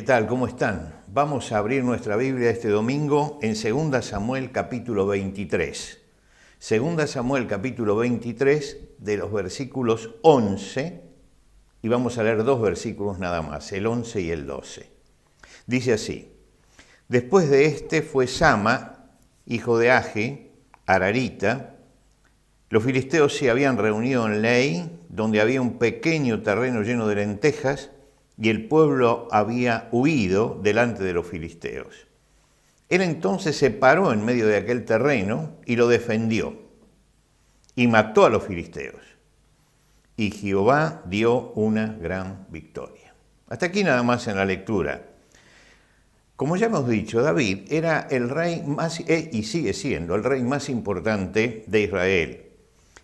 tal? ¿Cómo están? Vamos a abrir nuestra Biblia este domingo en 2 Samuel capítulo 23. 2 Samuel capítulo 23 de los versículos 11 y vamos a leer dos versículos nada más, el 11 y el 12. Dice así: Después de este fue Sama, hijo de Age, Ararita. Los filisteos se habían reunido en Lei, donde había un pequeño terreno lleno de lentejas, y el pueblo había huido delante de los filisteos. Él entonces se paró en medio de aquel terreno y lo defendió, y mató a los filisteos. Y Jehová dio una gran victoria. Hasta aquí nada más en la lectura. Como ya hemos dicho, David era el rey más, y sigue siendo el rey más importante de Israel.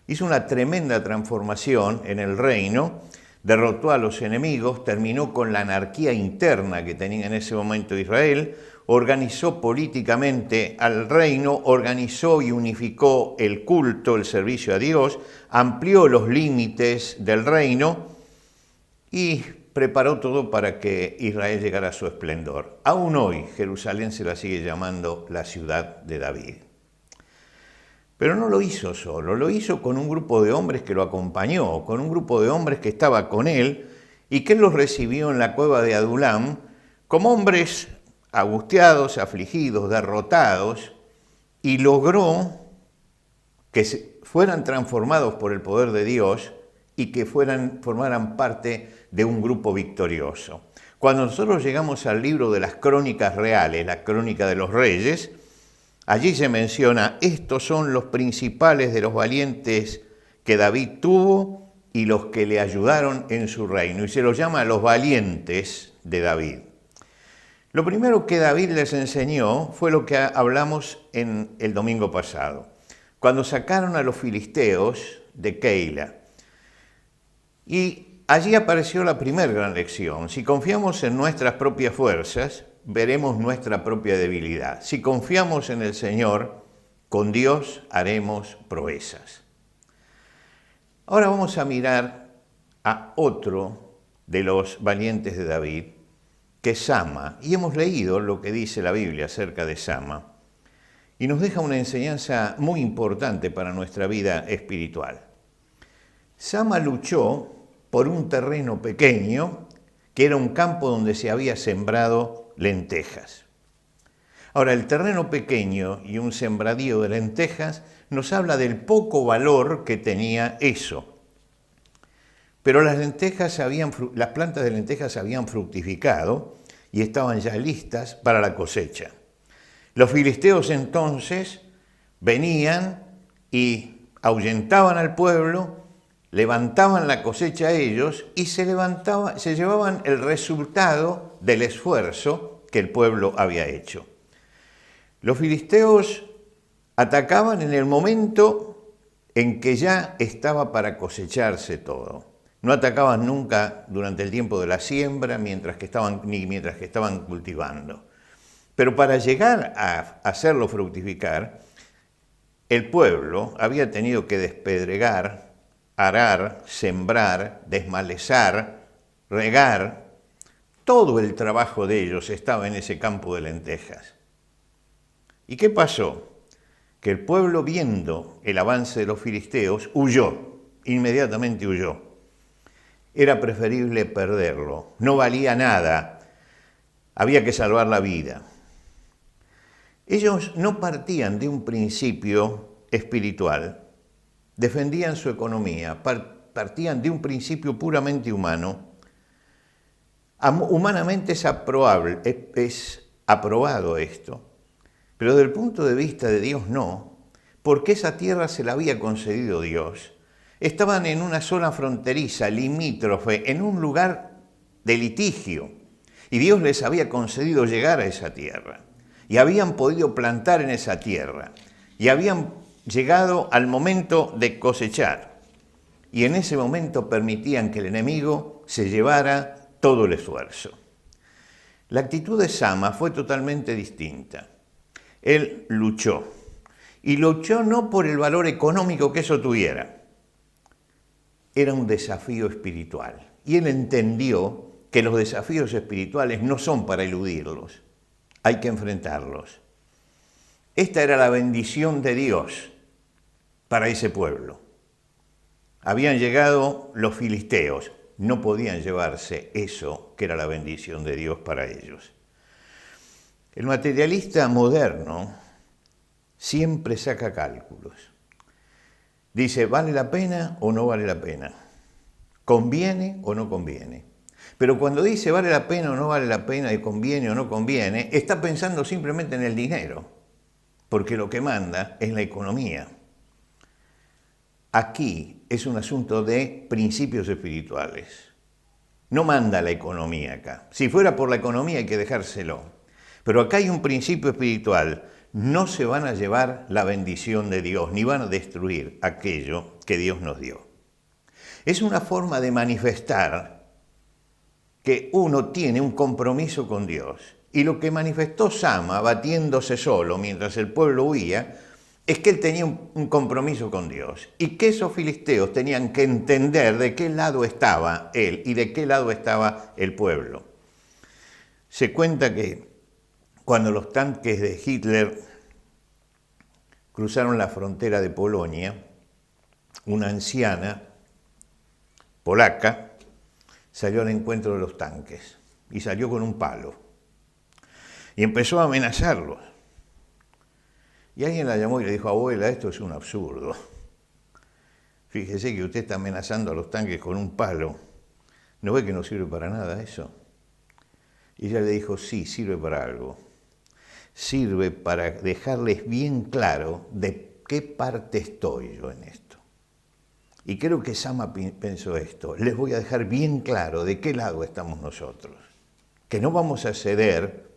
Hizo una tremenda transformación en el reino, derrotó a los enemigos, terminó con la anarquía interna que tenía en ese momento Israel, organizó políticamente al reino, organizó y unificó el culto, el servicio a Dios, amplió los límites del reino y preparó todo para que Israel llegara a su esplendor. Aún hoy Jerusalén se la sigue llamando la ciudad de David. Pero no lo hizo solo, lo hizo con un grupo de hombres que lo acompañó, con un grupo de hombres que estaba con él y que él los recibió en la cueva de Adulam como hombres angustiados, afligidos, derrotados, y logró que fueran transformados por el poder de Dios y que formaran parte de un grupo victorioso. Cuando nosotros llegamos al libro de las crónicas reales, la crónica de los reyes, allí se menciona, estos son los principales de los valientes que David tuvo y los que le ayudaron en su reino. Y se los llama los valientes de David. Lo primero que David les enseñó fue lo que hablamos en el domingo pasado, cuando sacaron a los filisteos de Keila. Y allí apareció la primera gran lección. Si confiamos en nuestras propias fuerzas, veremos nuestra propia debilidad. Si confiamos en el Señor, con Dios haremos proezas. Ahora vamos a mirar a otro de los valientes de David, que es Sama. Y hemos leído lo que dice la Biblia acerca de Sama. Y nos deja una enseñanza muy importante para nuestra vida espiritual. Sama luchó por un terreno pequeño, que era un campo donde se había sembrado lentejas. Ahora, el terreno pequeño y un sembradío de lentejas nos habla del poco valor que tenía eso. Pero las plantas de lentejas habían fructificado y estaban ya listas para la cosecha. Los filisteos entonces venían y ahuyentaban al pueblo, levantaban la cosecha a ellos y se llevaban el resultado del esfuerzo que el pueblo había hecho. Los filisteos atacaban en el momento en que ya estaba para cosecharse todo. No atacaban nunca durante el tiempo de la siembra ni mientras que estaban cultivando. Pero para llegar a hacerlo fructificar, el pueblo había tenido que despedregar, arar, sembrar, desmalezar, regar. Todo el trabajo de ellos estaba en ese campo de lentejas. ¿Y qué pasó? Que el pueblo, viendo el avance de los filisteos, huyó, inmediatamente huyó. Era preferible perderlo, no valía nada, había que salvar la vida. Ellos no partían de un principio espiritual, defendían su economía, partían de un principio puramente humano. Humanamente es aprobado esto, pero desde el punto de vista de Dios no, porque esa tierra se la había concedido Dios. Estaban en una zona fronteriza, limítrofe, en un lugar de litigio, y Dios les había concedido llegar a esa tierra, y habían podido plantar en esa tierra, y habían llegado al momento de cosechar, y en ese momento permitían que el enemigo se llevara todo el esfuerzo. La actitud de Sama fue totalmente distinta. Él luchó, y luchó no por el valor económico que eso tuviera. Era un desafío espiritual, y él entendió que los desafíos espirituales no son para eludirlos, hay que enfrentarlos. Esta era la bendición de Dios para ese pueblo. Habían llegado los filisteos, no podían llevarse eso que era la bendición de Dios para ellos. El materialista moderno siempre saca cálculos. Dice, ¿vale la pena o no vale la pena? ¿Conviene o no conviene? Pero cuando dice vale la pena o no vale la pena y conviene o no conviene, está pensando simplemente en el dinero, porque lo que manda es la economía. Aquí es un asunto de principios espirituales. No manda la economía acá. Si fuera por la economía hay que dejárselo. Pero acá hay un principio espiritual. No se van a llevar la bendición de Dios, ni van a destruir aquello que Dios nos dio. Es una forma de manifestar que uno tiene un compromiso con Dios. Y lo que manifestó Sama, batiéndose solo mientras el pueblo huía, es que él tenía un compromiso con Dios y que esos filisteos tenían que entender de qué lado estaba él y de qué lado estaba el pueblo. Se cuenta que cuando los tanques de Hitler cruzaron la frontera de Polonia, una anciana polaca salió al encuentro de los tanques y salió con un palo y empezó a amenazarlos. Y alguien la llamó y le dijo, abuela, esto es un absurdo. Fíjese que usted está amenazando a los tanques con un palo. ¿No ve que no sirve para nada eso? Y ella le dijo, sí, sirve para algo. Sirve para dejarles bien claro de qué parte estoy yo en esto. Y creo que Sama pensó esto. Les voy a dejar bien claro de qué lado estamos nosotros. Que no vamos a ceder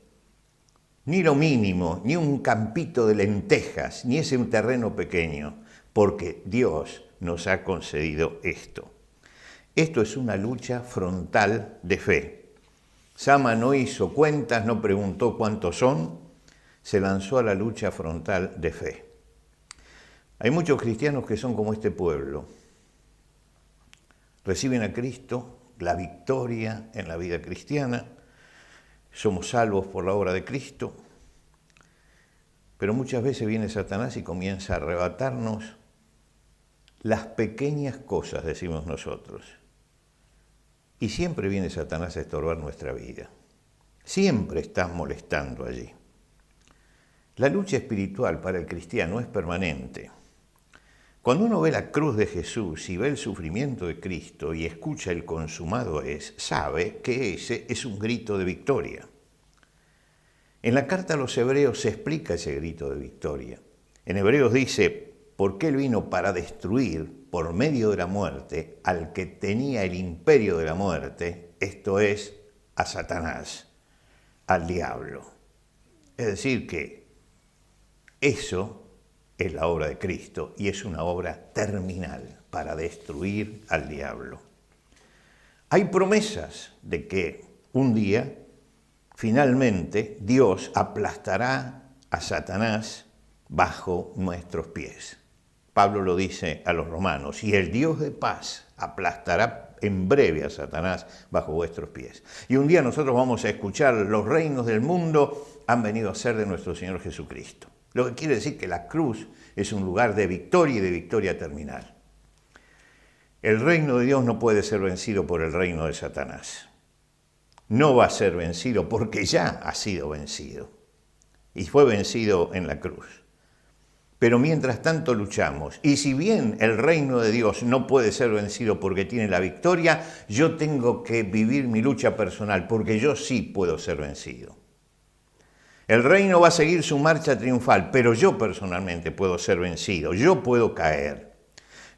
ni lo mínimo, ni un campito de lentejas, ni ese un terreno pequeño, porque Dios nos ha concedido esto. Esto es una lucha frontal de fe. Sama no hizo cuentas, no preguntó cuántos son, se lanzó a la lucha frontal de fe. Hay muchos cristianos que son como este pueblo. Reciben a Cristo, la victoria en la vida cristiana, somos salvos por la obra de Cristo, pero muchas veces viene Satanás y comienza a arrebatarnos las pequeñas cosas, decimos nosotros. Y siempre viene Satanás a estorbar nuestra vida. Siempre está molestando allí. La lucha espiritual para el cristiano es permanente. Cuando uno ve la cruz de Jesús y ve el sufrimiento de Cristo y escucha el consumado es, sabe que ese es un grito de victoria. En la carta a los Hebreos se explica ese grito de victoria. En Hebreos dice, porque Él vino para destruir por medio de la muerte al que tenía el imperio de la muerte, esto es, a Satanás, al diablo. Es decir que eso es la obra de Cristo y es una obra terminal para destruir al diablo. Hay promesas de que un día, finalmente, Dios aplastará a Satanás bajo nuestros pies. Pablo lo dice a los romanos, y el Dios de paz aplastará en breve a Satanás bajo vuestros pies. Y un día nosotros vamos a escuchar, los reinos del mundo han venido a ser de nuestro Señor Jesucristo. Lo que quiere decir que la cruz es un lugar de victoria y de victoria terminal. El reino de Dios no puede ser vencido por el reino de Satanás. No va a ser vencido porque ya ha sido vencido. Y fue vencido en la cruz. Pero mientras tanto luchamos. Y si bien el reino de Dios no puede ser vencido porque tiene la victoria, yo tengo que vivir mi lucha personal porque yo sí puedo ser vencido. El reino va a seguir su marcha triunfal, pero yo personalmente puedo ser vencido, yo puedo caer,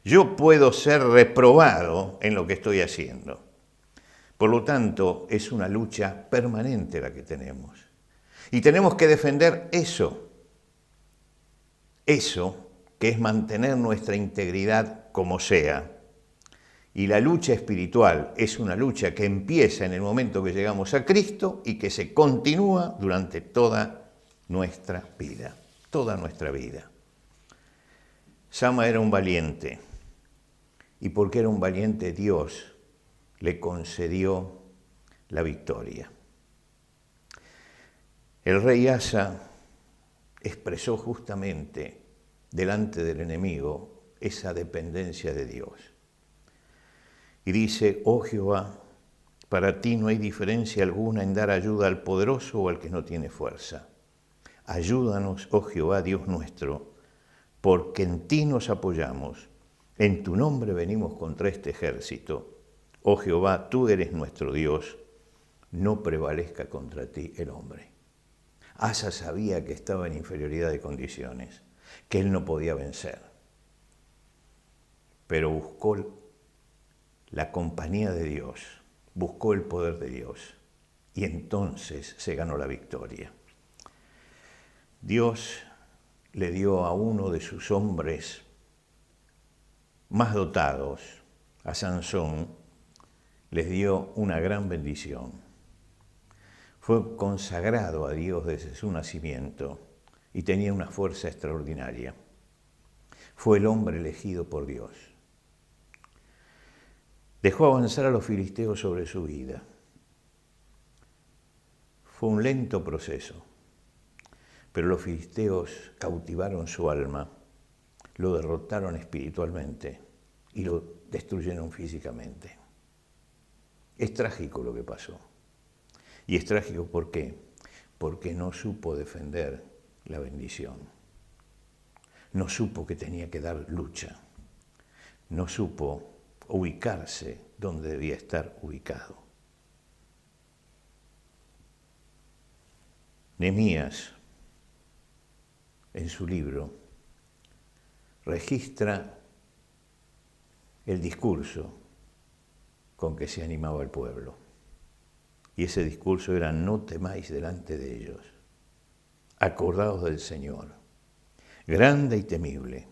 yo puedo ser reprobado en lo que estoy haciendo. Por lo tanto, es una lucha permanente la que tenemos. Y tenemos que defender eso que es mantener nuestra integridad como sea. Y la lucha espiritual es una lucha que empieza en el momento que llegamos a Cristo y que se continúa durante toda nuestra vida, toda nuestra vida. Sama era un valiente, y porque era un valiente, Dios le concedió la victoria. El rey Asa expresó justamente delante del enemigo esa dependencia de Dios. Y dice, oh Jehová, para ti no hay diferencia alguna en dar ayuda al poderoso o al que no tiene fuerza. Ayúdanos, oh Jehová, Dios nuestro, porque en ti nos apoyamos. En tu nombre venimos contra este ejército. Oh Jehová, tú eres nuestro Dios, no prevalezca contra ti el hombre. Asa sabía que estaba en inferioridad de condiciones, que él no podía vencer, pero buscó la compañía de Dios, buscó el poder de Dios y entonces se ganó la victoria. Dios le dio a uno de sus hombres más dotados, a Sansón, les dio una gran bendición. Fue consagrado a Dios desde su nacimiento y tenía una fuerza extraordinaria. Fue el hombre elegido por Dios. Dejó avanzar a los filisteos sobre su vida. Fue un lento proceso, pero los filisteos cautivaron su alma, lo derrotaron espiritualmente y lo destruyeron físicamente. Es trágico lo que pasó. Y es trágico ¿por qué? Porque no supo defender la bendición. No supo que tenía que dar lucha. No supo ubicarse donde debía estar ubicado. Nehemías, en su libro, registra el discurso con que se animaba el pueblo. Y ese discurso era, no temáis delante de ellos, acordaos del Señor, grande y temible,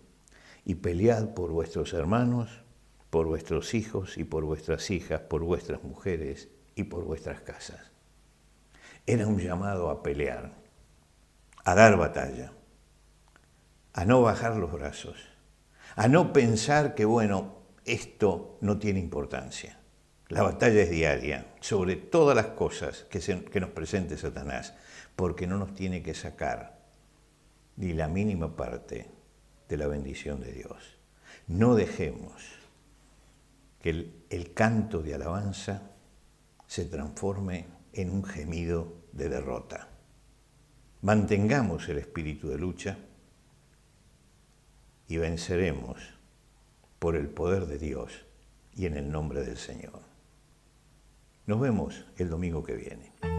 y pelead por vuestros hermanos, por vuestros hijos y por vuestras hijas, por vuestras mujeres y por vuestras casas. Era un llamado a pelear, a dar batalla, a no bajar los brazos, a no pensar que, bueno, esto no tiene importancia. La batalla es diaria, sobre todas las cosas que nos presente Satanás, porque no nos tiene que sacar ni la mínima parte de la bendición de Dios. No dejemos que el canto de alabanza se transforme en un gemido de derrota. Mantengamos el espíritu de lucha y venceremos por el poder de Dios y en el nombre del Señor. Nos vemos el domingo que viene.